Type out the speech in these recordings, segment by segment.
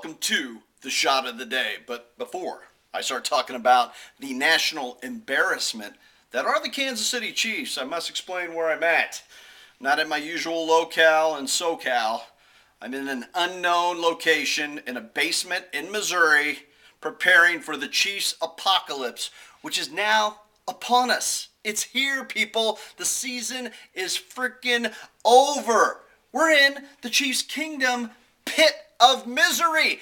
welcome to the shot of the day. But before I start talking about the national embarrassment that are the Kansas City Chiefs, I must explain where I'm at. Not at my usual locale in SoCal. I'm in an unknown location in a basement in Missouri, preparing for the Chiefs apocalypse, which is now upon us. It's here, people. The season is freaking over. We're in the Chiefs' kingdom pit of misery.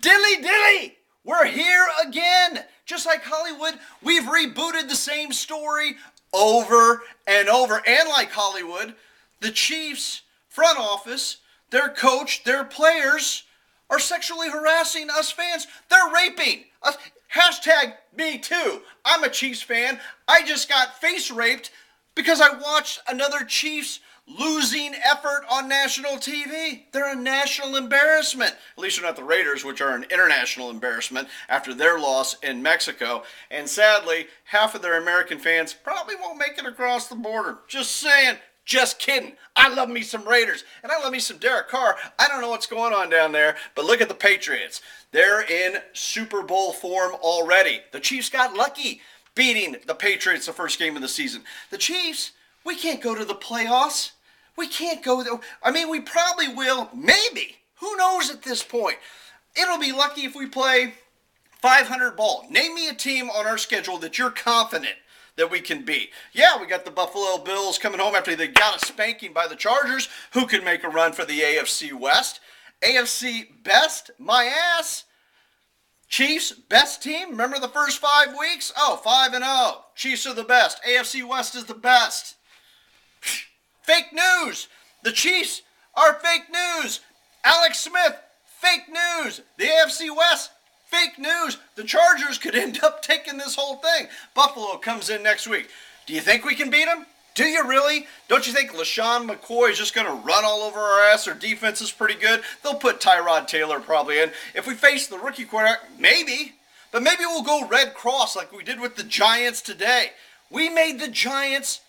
Dilly dilly! We're here again. Just like Hollywood, we've rebooted the same story over and over. And like Hollywood, the Chiefs front office, their coach, their players are sexually harassing us fans. They're raping us. Hashtag me too. I'm a Chiefs fan. I just got face raped because I watched another Chiefs losing effort on national TV. They're a national embarrassment. At least they're not the Raiders, which are an international embarrassment after their loss in Mexico. And sadly, half of their American fans probably won't make it across the border. Just saying. Just kidding. I love me some Raiders. And I love me some Derek Carr. I don't know what's going on down there, but look at the Patriots. They're in Super Bowl form already. The Chiefs got lucky beating the Patriots the first game of the season. The Chiefs, we can't go to the playoffs. We can't go there. I mean, we probably will. Maybe. Who knows at this point? It'll be lucky if we play 500 ball. Name me a team on our schedule that you're confident that we can beat. Yeah, we got the Buffalo Bills coming home after they got a spanking by the Chargers. Who can make a run for the AFC West? AFC best? My ass. Chiefs, best team? Remember the first 5 weeks? Oh, 5-0. Chiefs are the best. AFC West is the best. Fake news. The Chiefs are fake news. Alex Smith, fake news. The AFC West, fake news. The Chargers could end up taking this whole thing. Buffalo comes in next week. Do you think we can beat them? Do you really? Don't you think LaShawn McCoy is just going to run all over our ass? Their defense is pretty good. They'll put Tyrod Taylor probably in. If we face the rookie quarterback, maybe. But maybe we'll go Red Cross like we did with the Giants today. We made the Giants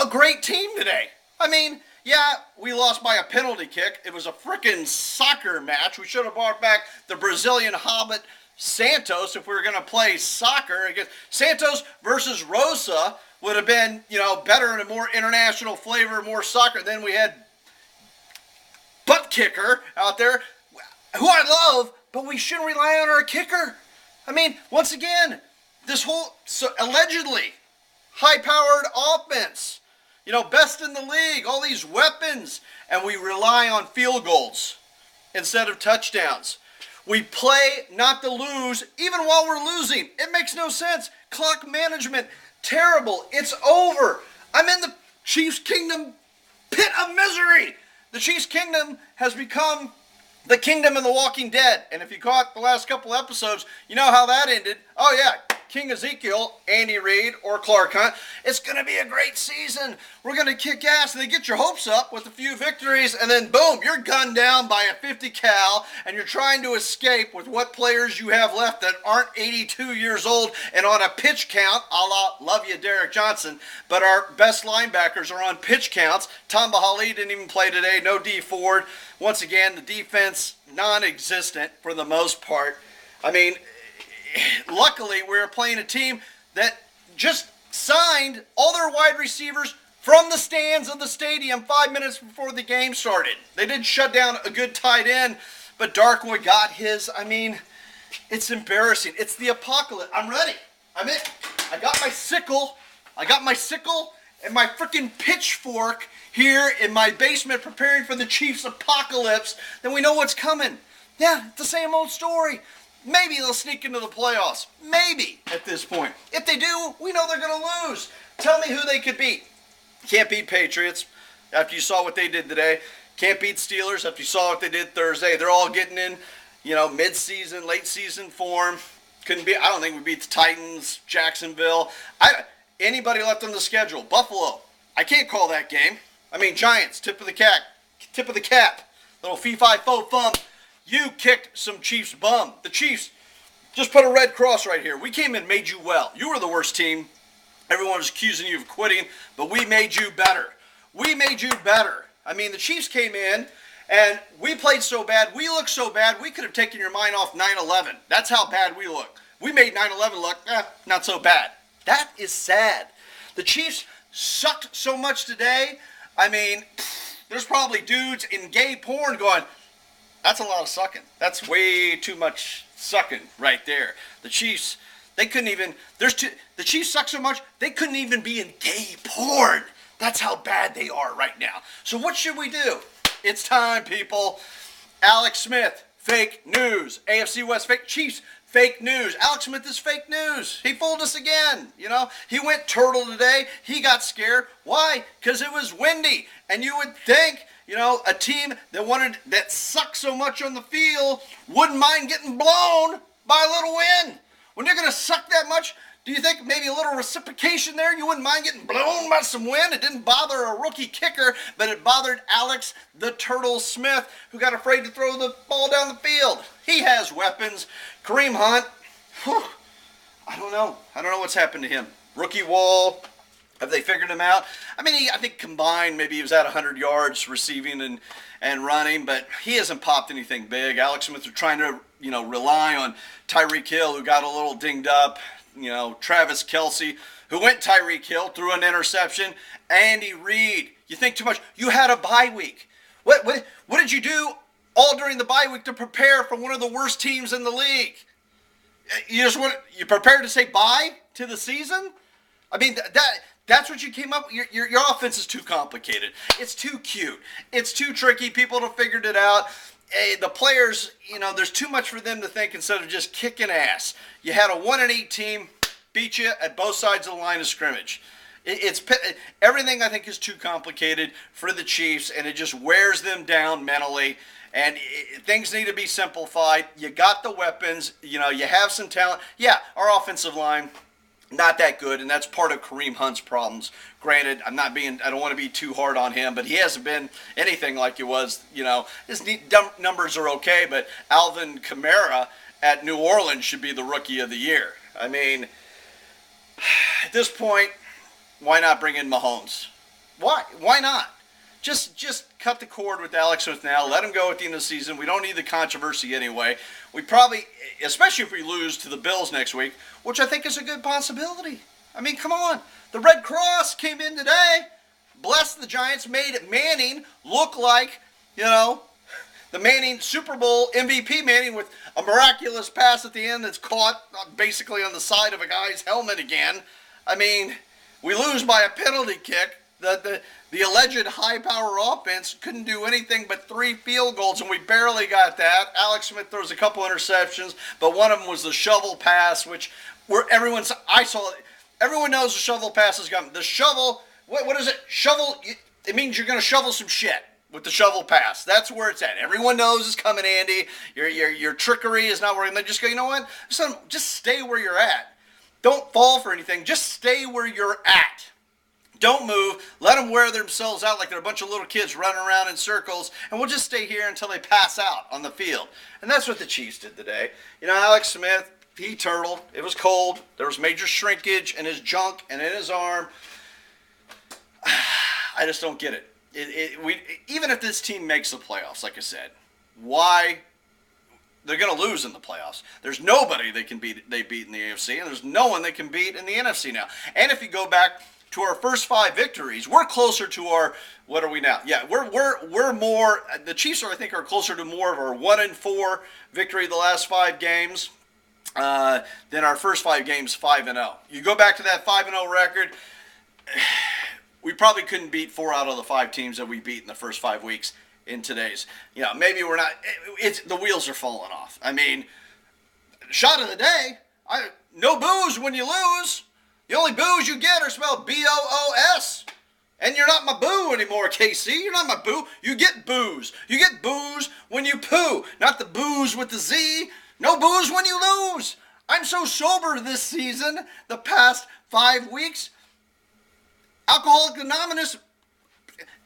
a great team today. I mean, yeah, we lost by a penalty kick. It was a frickin' soccer match. We should have brought back the Brazilian Hobbit Santos if we were going to play soccer. Against Santos versus Rosa would have been, better and a more international flavor, more soccer. Then we had butt kicker out there, who I love, but we shouldn't rely on our kicker. I mean, once again, this whole allegedly high-powered offense, best in the league, all these weapons, and we rely on field goals instead of touchdowns. We play not to lose, even while we're losing. It makes no sense. Clock management, terrible. It's over. I'm in the Chiefs' kingdom pit of misery. The Chiefs' kingdom has become the kingdom of the Walking Dead. And if you caught the last couple episodes, you know how that ended. Oh, yeah. King Ezekiel, Andy Reid, or Clark Hunt. It's going to be a great season. We're going to kick ass. And they get your hopes up with a few victories, and then boom, you're gunned down by a 50 cal, and you're trying to escape with what players you have left that aren't 82 years old and on a pitch count, a la love you, Derek Johnson, but our best linebackers are on pitch counts. Tamba Hali didn't even play today. No D Ford. Once again, the defense non-existent for the most part. I mean, luckily, we were playing a team that just signed all their wide receivers from the stands of the stadium 5 minutes before the game started. They did shut down a good tight end, but Darkwood got his. I mean, it's embarrassing. It's the apocalypse. I'm ready. I'm in. I got my sickle. And my freaking pitchfork here in my basement preparing for the Chiefs apocalypse. Then we know what's coming. Yeah, it's the same old story. Maybe they'll sneak into the playoffs. Maybe at this point. If they do, we know they're going to lose. Tell me who they could beat. Can't beat Patriots after you saw what they did today. Can't beat Steelers after you saw what they did Thursday. They're all getting in, mid-season, late-season form. I don't think we beat the Titans, Jacksonville. Anybody left on the schedule. Buffalo. I can't call that game. I mean, Giants, tip of the cap. Little fee-fi-fo-fum. You kicked some Chiefs bum. The Chiefs just put a red cross right here. We came in and made you well. You were the worst team. Everyone was accusing you of quitting, but we made you better. I mean, the Chiefs came in And we played so bad, we looked so bad, we could have taken your mind off 9/11. That's how bad we look. We made 9/11 look, not so bad. That is sad. The Chiefs sucked so much today. I mean, there's probably dudes in gay porn going, that's a lot of sucking. That's way too much sucking right there. The Chiefs, they couldn't even, the Chiefs suck so much, they couldn't even be in gay porn. That's how bad they are right now. So what should we do? It's time, people. Alex Smith, fake news. AFC West, fake Chiefs, fake news. Alex Smith is fake news. He fooled us again. He went turtle today. He got scared. Why? Because it was windy. And you would think, a team that sucks so much on the field wouldn't mind getting blown by a little wind. When you're going to suck that much, do you think maybe a little reciprocation there? You wouldn't mind getting blown by some wind? It didn't bother a rookie kicker, but it bothered Alex the Turtle Smith, who got afraid to throw the ball down the field. He has weapons. Kareem Hunt, I don't know. I don't know what's happened to him. Rookie wall, have they figured him out? I mean, I think combined maybe he was at 100 yards receiving and running, but he hasn't popped anything big. Alex Smith are trying to, rely on Tyreek Hill, who got a little dinged up. Travis Kelce, who went Tyreek Hill, threw an interception. Andy Reid, you think too much. You had a bye week. What did you do all during the bye week to prepare for one of the worst teams in the league? You prepared to say bye to the season? I mean, that's what you came up with. Your offense is too complicated. It's too cute. It's too tricky. People have figured it out. The players, there's too much for them to think instead of just kicking ass. You had a 1-8 team beat you at both sides of the line of scrimmage. Everything I think is too complicated for the Chiefs, and it just wears them down mentally. And things need to be simplified. You got the weapons. You have some talent. Yeah, our offensive line, not that good, and that's part of Kareem Hunt's problems. Granted, I don't want to be too hard on him, but he hasn't been anything like he was. His numbers are okay, but Alvin Kamara at New Orleans should be the rookie of the year. I mean, at this point, why not bring in Mahomes? Why not? Just cut the cord with Alex Smith now. Let him go at the end of the season. We don't need the controversy anyway. We probably, especially if we lose to the Bills next week, which I think is a good possibility. I mean, come on. The Red Cross came in today, blessed the Giants, made Manning look like, the Manning Super Bowl MVP Manning with a miraculous pass at the end that's caught basically on the side of a guy's helmet again. I mean, we lose by a penalty kick. The alleged high-power offense couldn't do anything but 3 field goals, and we barely got that. Alex Smith throws a couple interceptions, but one of them was the shovel pass, everyone knows the shovel pass is coming. The shovel, what is it? Shovel, it means you're going to shovel some shit with the shovel pass. That's where it's at. Everyone knows it's coming, Andy. Your trickery is not working. They just go, you know what? Just stay where you're at. Don't fall for anything. Just stay where you're at. Don't move. Let them wear themselves out like they're a bunch of little kids running around in circles, and we'll just stay here until they pass out on the field. And that's what the Chiefs did today. Alex Smith, he turtled. It was cold. There was major shrinkage in his junk and in his arm. I just don't get it. Even if this team makes the playoffs, like I said, why? They're going to lose in the playoffs. There's nobody they beat in the AFC, and there's no one they can beat in the NFC now. And if you go back to our first 5 victories, we're closer to our, what are we now? Yeah, we're more, the Chiefs I think are closer to more of our 1-4 victory the last 5 games than our first 5 games 5-0. You go back to that 5-0 record, we probably couldn't beat 4 out of the 5 teams that we beat in the first 5 weeks in today's. Maybe we're not, the wheels are falling off. I mean, shot of the day, no booze when you lose. The only boos you get are spelled B-O-O-S. And you're not my boo anymore, KC. You're not my boo. You get booze. You get booze when you poo. Not the booze with the Z. No booze when you lose. I'm so sober this season, the past 5 weeks. Alcoholic Anonymous,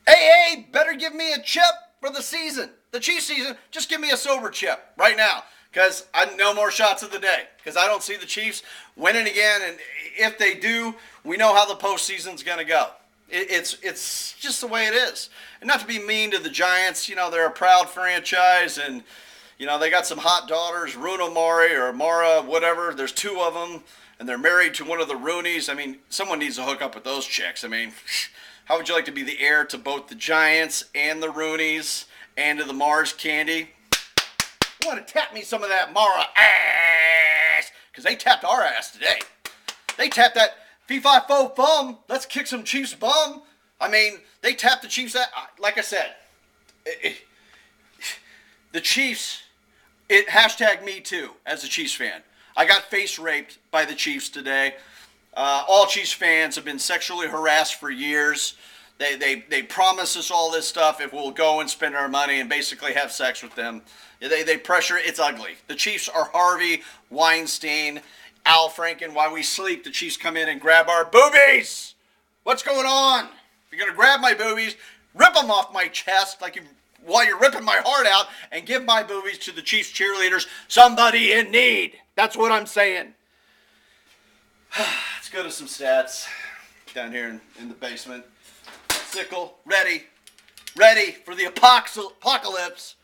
AA, better give me a chip for the season. The Chiefs season, just give me a sober chip right now. Because no more shots of the day. Because I don't see the Chiefs winning again. And if they do, we know how the postseason's going to go. It's just the way it is. And not to be mean to the Giants, they're a proud franchise, and they got some hot daughters, Runa Mari or Mara, whatever. There's two of them, and they're married to one of the Rooneys. I mean, someone needs to hook up with those chicks. I mean, how would you like to be the heir to both the Giants and the Rooneys and to the Mars Candy? You want to tap me some of that Mara ass? Because they tapped our ass today. They tapped that fee-fi-fo-fum. Let's kick some Chiefs bum. I mean, they tapped the Chiefs. Like I said, the Chiefs, hashtag me too as a Chiefs fan. I got face raped by the Chiefs today. All Chiefs fans have been sexually harassed for years. They promise us all this stuff if we'll go and spend our money and basically have sex with them. They pressure. It's ugly. The Chiefs are Harvey Weinstein, Al Franken. While we sleep, the Chiefs come in and grab our boobies. What's going on? If you're going to grab my boobies, rip them off my chest while you're ripping my heart out, and give my boobies to the Chiefs cheerleaders, somebody in need. That's what I'm saying. Let's go to some stats down here in the basement. Sickle, ready for the apocalypse.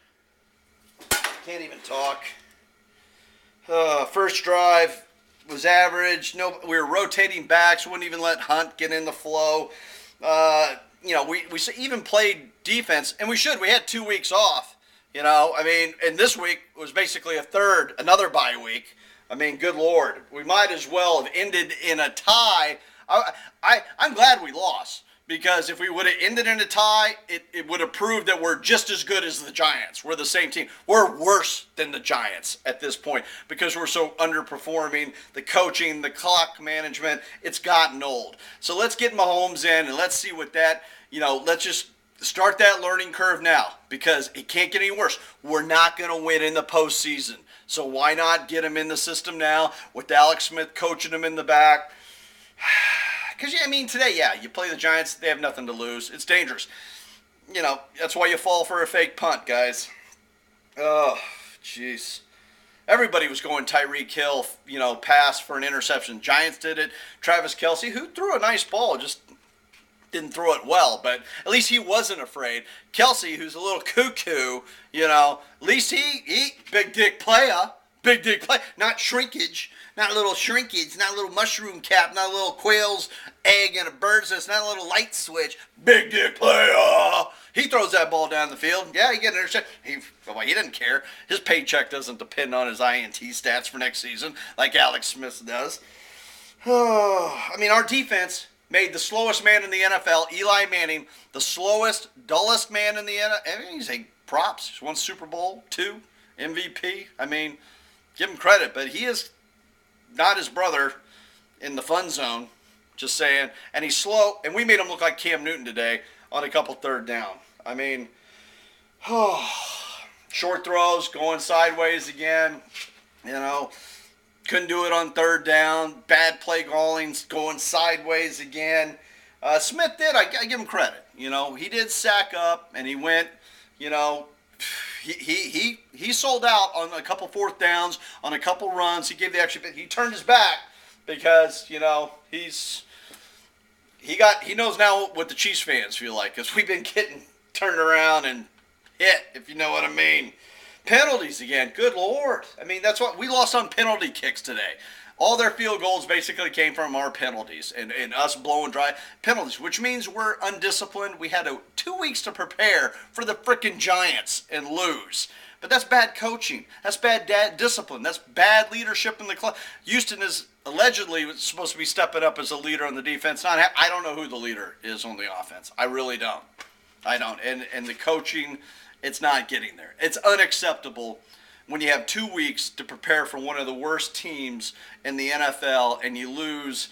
Can't even talk. First drive was average. No, we were rotating backs. Wouldn't even let Hunt get in the flow. We even played defense, and we should. We had 2 weeks off. And this week was basically another bye week. I mean, good Lord, we might as well have ended in a tie. I'm glad we lost, because if we would have ended in a tie, it would have proved that we're just as good as the Giants. We're the same team. We're worse than the Giants at this point because we're so underperforming. The coaching, the clock management, it's gotten old. So let's get Mahomes in, and let's see what that, let's just start that learning curve now, because it can't get any worse. We're not going to win in the postseason. So why not get him in the system now with Alex Smith coaching him in the back? Because, today, you play the Giants, they have nothing to lose. It's dangerous. That's why you fall for a fake punt, guys. Oh, jeez. Everybody was going Tyreek Hill, pass for an interception. Giants did it. Travis Kelce, who threw a nice ball, just didn't throw it well, but at least he wasn't afraid. Kelce, who's a little cuckoo, at least he big dick playa, not shrinkage, not a little shrinkage, not a little mushroom cap, not a little quail's egg and a bird's nest, not a little light switch, big dick playa. He throws that ball down the field. Yeah, he gets an interception. He didn't care. His paycheck doesn't depend on his INT stats for next season like Alex Smith does. Our defense made the slowest man in the NFL, Eli Manning, the slowest, dullest man in the NFL. He's a props. He's won Super Bowl, 2, MVP. Give him credit, but he is not his brother in the fun zone. Just saying. And he's slow, and we made him look like Cam Newton today on a couple third down. Short throws, going sideways again. Couldn't do it on third down. Bad play calling, going sideways again. Smith did. I give him credit. He did sack up, and he went. He sold out on a couple fourth downs, on a couple runs. He gave the extra bit. He turned his back because he knows now what the Chiefs fans feel like, because we've been getting turned around and hit, if you know what I mean. Penalties again. Good Lord. That's what we lost on penalty kicks today. All their field goals basically came from our penalties and us blowing dry penalties, which means we're undisciplined. We had 2 weeks to prepare for the frickin' Giants and lose. But that's bad coaching. That's bad discipline. That's bad leadership in the club. Houston is allegedly supposed to be stepping up as a leader on the defense. I don't know who the leader is on the offense. I really don't. I don't. And the coaching, it's not getting there. It's unacceptable when you have 2 weeks to prepare for one of the worst teams in the NFL and you lose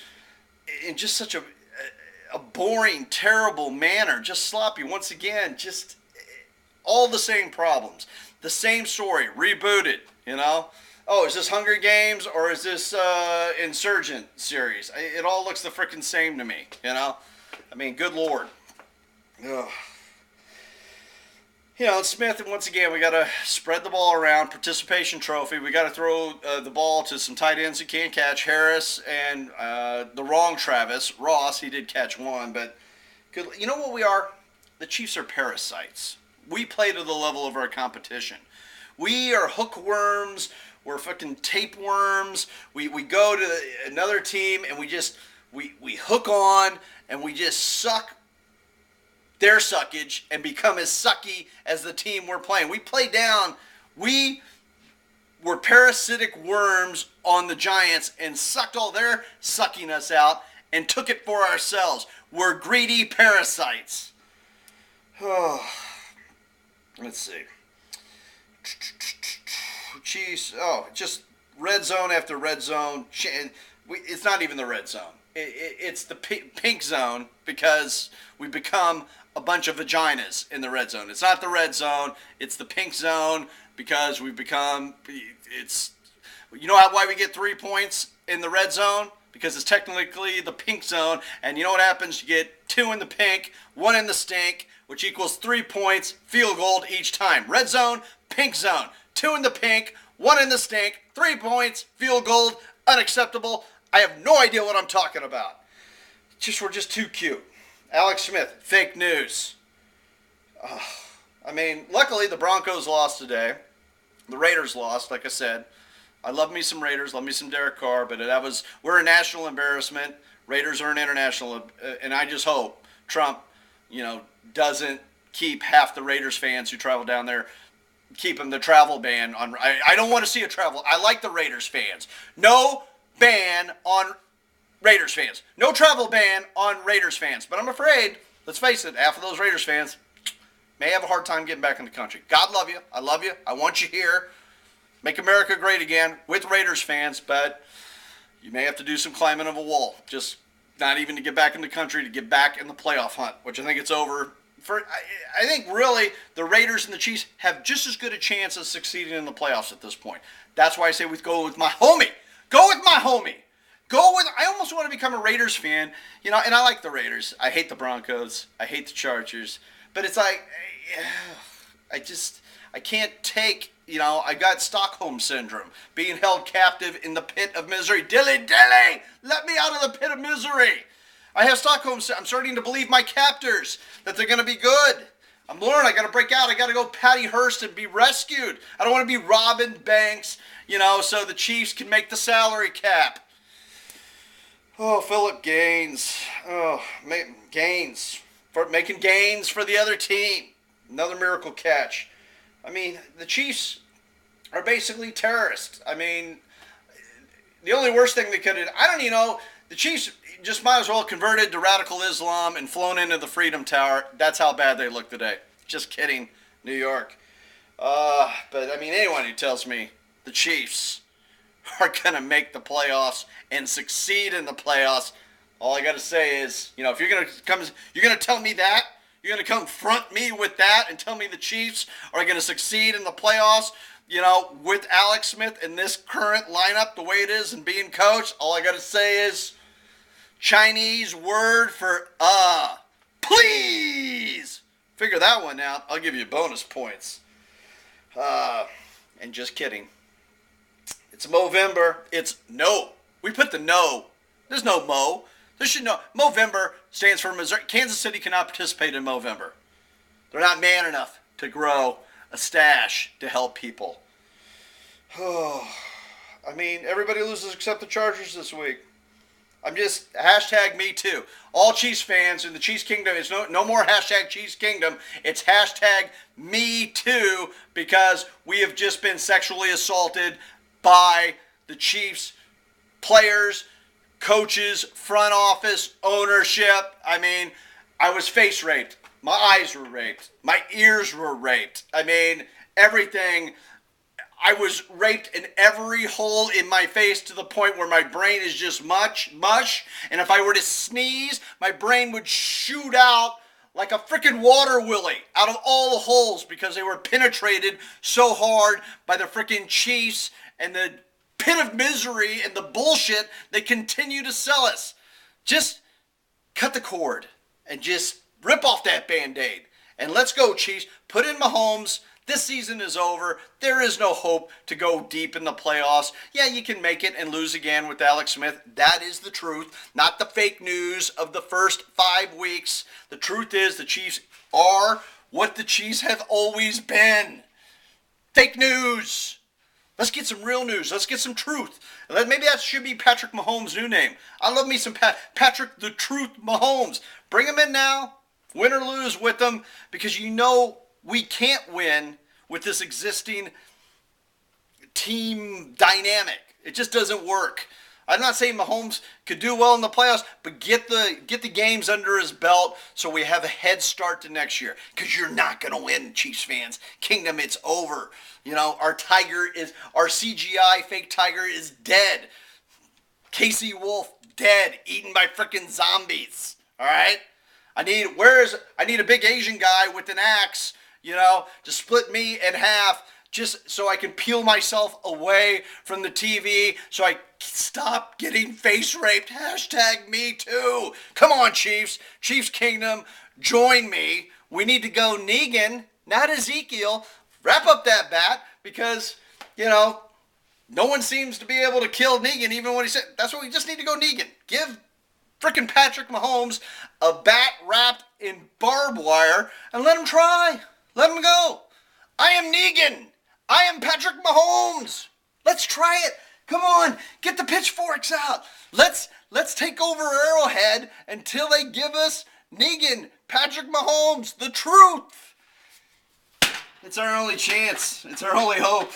in just such a boring, terrible manner, just sloppy. Once again, just all the same problems. The same story, rebooted, Oh, is this Hunger Games or is this Insurgent series? It all looks the frickin' same to me, good Lord. Ugh. Smith, once again, we got to spread the ball around, participation trophy. We got to throw the ball to some tight ends who can't catch. Harris and the wrong Travis. Ross, he did catch one, but, Good. You know what we are? The Chiefs are parasites. We play to the level of our competition. We are hookworms. We're fucking tapeworms. We go to another team and we hook on and we just suck their suckage and become as sucky as the team we're playing. We play down. We were parasitic worms on the Giants and sucked all their suckiness out and took it for ourselves. We're greedy parasites. Oh, let's see. Jeez. Oh, just red zone after red zone. It's not even the red zone. It's the pink zone because we become a bunch of vaginas in the red zone. It's not the red zone. It's the pink zone because we've become. It's. You know why we get 3 points in the red zone? Because it's technically the pink zone, and you know what happens? You get 2 in the pink, 1 in the stink, which equals 3 points, field goal each time. Red zone, pink zone. 2 in the pink, 1 in the stink, 3 points, field goal, unacceptable. I have no idea what I'm talking about. We're just too cute. Alex Smith, fake news. Luckily the Broncos lost today. The Raiders lost, like I said. I love me some Raiders, love me some Derek Carr, but we're a national embarrassment. Raiders are an international, and I just hope Trump, doesn't keep half the Raiders fans who travel down there, keep them the travel ban on. I don't want to see a travel. I like the Raiders fans. No ban on Raiders fans. No travel ban on Raiders fans. But I'm afraid, let's face it, half of those Raiders fans may have a hard time getting back in the country. God love you. I love you. I want you here. Make America great again with Raiders fans, but you may have to do some climbing of a wall. Just not even to get back in the country, to get back in the playoff hunt, which I think it's over. I think really the Raiders and the Chiefs have just as good a chance of succeeding in the playoffs at this point. That's why I say we go with my homie. Go with my homie. I almost want to become a Raiders fan, and I like the Raiders. I hate the Broncos. I hate the Chargers. But it's like, I can't take, I got Stockholm syndrome, being held captive in the pit of misery. Dilly, let me out of the pit of misery. I have Stockholm syndrome. I'm starting to believe my captors, that they're going to be good. I'm learning. I got to break out. I got to go Patty Hearst and be rescued. I don't want to be Robin Banks, so the Chiefs can make the salary cap. Oh, Philip Gaines. Oh, Gaines. Making gains for the other team. Another miracle catch. The Chiefs are basically terrorists. The only worst thing they could have, the Chiefs just might as well converted to radical Islam and flown into the Freedom Tower. That's how bad they look today. Just kidding, New York. But anyone who tells me the Chiefs are going to make the playoffs and succeed in the playoffs, all I got to say is, if you're going to tell me that, you're going to come front me with that and tell me the Chiefs are going to succeed in the playoffs, with Alex Smith in this current lineup, the way it is and being coached, all I got to say is Chinese word for please. Figure that one out. I'll give you bonus points. And just kidding. It's Movember. It's no. We put the no. There's no Mo. There should no. Movember stands for Missouri. Kansas City cannot participate in Movember. They're not man enough to grow a stash to help people. Oh, everybody loses except the Chargers this week. I'm just hashtag me too. All Chiefs fans in the Chiefs Kingdom, it's no more hashtag Chiefs Kingdom. It's hashtag me too, because we have just been sexually assaulted by the Chiefs players, coaches, front office, ownership. I was face raped. My eyes were raped. My ears were raped. Everything. I was raped in every hole in my face to the point where my brain is just mush. And if I were to sneeze, my brain would shoot out like a freaking water willy out of all the holes because they were penetrated so hard by the freaking Chiefs and the pit of misery and the bullshit they continue to sell us. Just cut the cord and just rip off that Band-Aid. And let's go, Chiefs. Put in Mahomes. This season is over. There is no hope to go deep in the playoffs. Yeah, you can make it and lose again with Alex Smith. That is the truth, not the fake news of the first 5 weeks. The truth is the Chiefs are what the Chiefs have always been. Fake news. Let's get some real news. Let's get some truth. Maybe that should be Patrick Mahomes' new name. I love me some Patrick the Truth Mahomes. Bring him in now. Win or lose with them, because you know we can't win with this existing team dynamic. It just doesn't work. I'm not saying Mahomes could do well in the playoffs, but get the games under his belt so we have a head start to next year. Because you're not going to win, Chiefs fans. Kingdom, it's over. You know, our CGI fake tiger is dead. Casey Wolf, dead, eaten by freaking zombies. All right? I need a big Asian guy with an axe, you know, to split me in half just so I can peel myself away from the TV so I stop getting face raped. #MeToo. Come on, Chiefs. Chiefs Kingdom, join me. We need to go Negan, not Ezekiel. Wrap up that bat because, you know, no one seems to be able to kill Negan even when he said, that's what we just need to go Negan. Give frickin' Patrick Mahomes a bat wrapped in barbed wire and let him try. Let him go. I am Negan. I am Patrick Mahomes. Let's try it. Come on, get the pitchforks out. Let's take over Arrowhead until they give us Negan, Patrick Mahomes, the truth. It's our only chance. It's our only hope.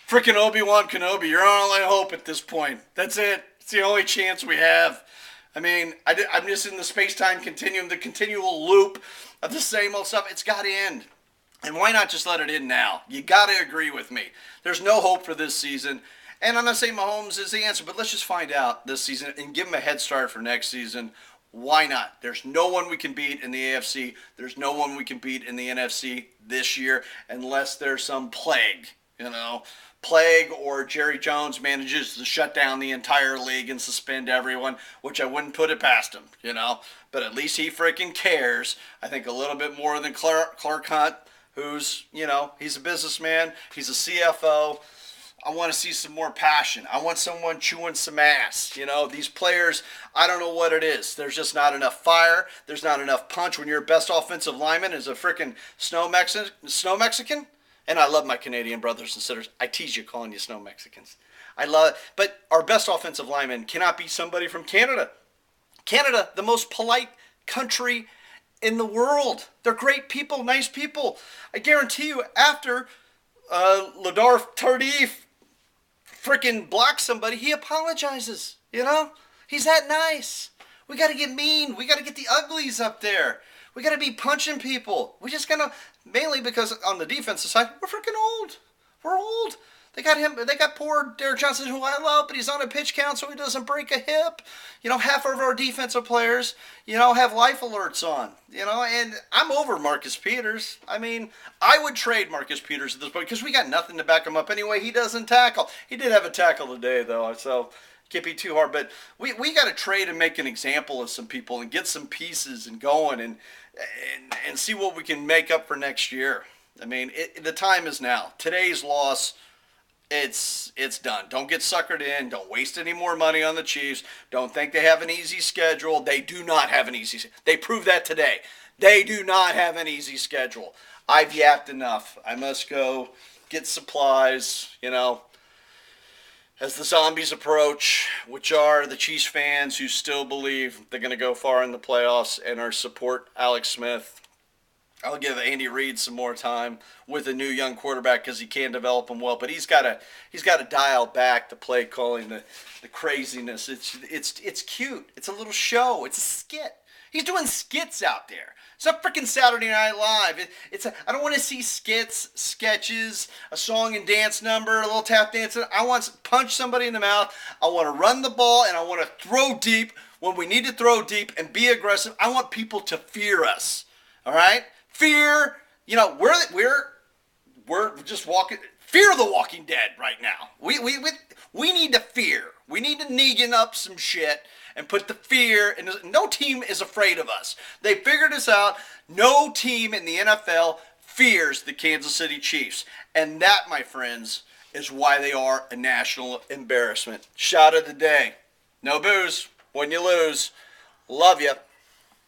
Frickin' Obi-Wan Kenobi, you're our only hope at this point. That's it. It's the only chance we have. I mean, I'm just in the space-time continuum, the continual loop of the same old stuff. It's got to end. And why not just let it in now? You got to agree with me. There's no hope for this season. And I'm not saying Mahomes is the answer, but let's just find out this season and give him a head start for next season. Why not? There's no one we can beat in the AFC. There's no one we can beat in the NFC this year unless there's some plague, you know. Plague or Jerry Jones manages to shut down the entire league and suspend everyone, which I wouldn't put it past him, you know. But at least he freaking cares. I think a little bit more than Clark Hunt, who's, you know, he's a businessman. He's a CFO. I want to see some more passion. I want someone chewing some ass. You know, these players, I don't know what it is. There's just not enough fire. There's not enough punch when your best offensive lineman is a freaking snow Mexican. And I love my Canadian brothers and sisters. I tease you calling you snow Mexicans. I love it. But our best offensive lineman cannot be somebody from Canada. Canada, the most polite country in the world. They're great people, nice people. I guarantee you, after Ladar Tardif freaking blocks somebody, he apologizes. You know? He's that nice. We got to get mean. We got to get the uglies up there. We got to be punching people. We just got to, mainly because on the defensive side, we're freaking old. We're old. They got him. They got poor Derek Johnson, who I love, but he's on a pitch count so he doesn't break a hip. You know, half of our defensive players, you know, have life alerts on. You know, and I'm over Marcus Peters. I mean, I would trade Marcus Peters at this point because we got nothing to back him up anyway. He doesn't tackle. He did have a tackle today, though, so can't be too hard. But we got to trade and make an example of some people and get some pieces and going and see what we can make up for next year. I mean, the time is now. Today's loss, it's done. Don't get suckered in. Don't waste any more money on the Chiefs. Don't think they have an easy schedule. They do not have an easy schedule. They proved that today. They do not have an easy schedule. I've yapped enough. I must go get supplies, you know, as the zombies approach, which are the Chiefs fans who still believe they're going to go far in the playoffs and are support Alex Smith. I'll give Andy Reid some more time with a new young quarterback because he can develop him well, but he's got to dial back the play calling, the craziness. It's cute. It's a little show. It's a skit. He's doing skits out there. It's not freaking Saturday Night Live. I don't want to see skits, sketches, a song and dance number, a little tap dance. I want to punch somebody in the mouth. I want to run the ball, and I want to throw deep when we need to throw deep and be aggressive. I want people to fear us. All right? Fear. You know, we're just walking. Fear the Walking Dead right now. We need to fear. We need to Negan up some shit and put the fear. And no team is afraid of us. They figured us out. No team in the NFL fears the Kansas City Chiefs. And that, my friends, is why they are a national embarrassment. Shot of the day. No booze when you lose. Love you.